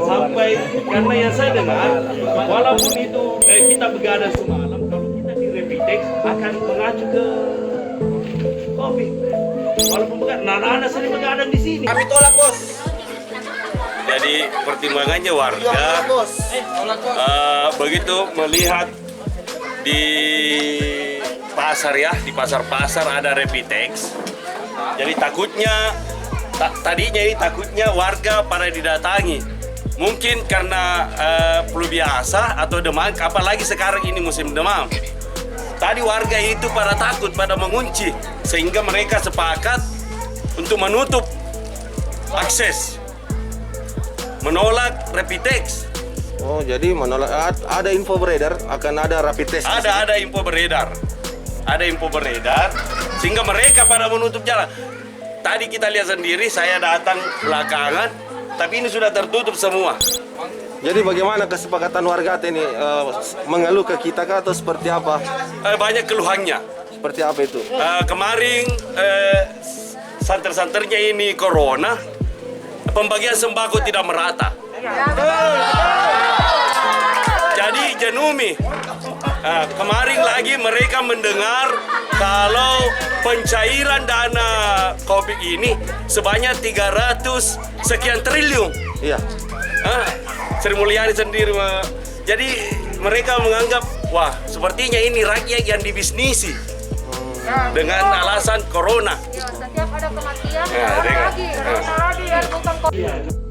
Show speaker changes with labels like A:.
A: sampai karena yang saya dengar, walaupun itu kita begadang semalam, kalau kita di Repitex akan mengacu ke COVID. Walaupun begadang, anak-anak sering begadang di sini.
B: Kami tolak, Bos.
C: Jadi pertimbangannya warga begitu melihat di pasar ya, di pasar-pasar ada Repitex. Jadi takutnya tadinya ini takutnya warga pada didatangi. Mungkin karena flu biasa atau demam, apalagi sekarang ini musim demam. Tadi warga itu pada takut, pada mengunci, sehingga mereka sepakat untuk menutup akses, menolak Repitex.
B: Oh, jadi menolak. Ada info beredar akan ada rapid test.
C: Ada info beredar. Ada info beredar sehingga mereka pada menutup jalan. Tadi kita lihat sendiri, saya datang belakangan, tapi ini sudah tertutup semua.
B: Jadi bagaimana kesepakatan warga ini mengeluh ke kita kah atau seperti apa?
C: Banyak keluhannya.
B: Seperti apa itu?
C: Kemarin santer-santernya ini corona, pembagian sembako tidak merata. Jadi jenumi. Kemarin lagi mereka mendengar kalau pencairan dana COVID ini sebanyak 300 sekian triliun.
B: Iya.
C: Sri Mulyani sendiri. Jadi mereka menganggap, wah sepertinya ini rakyat yang dibisnisi dengan alasan corona.
D: Ya, setiap ada kematian,
C: Ya,
D: lagi bukan COVID.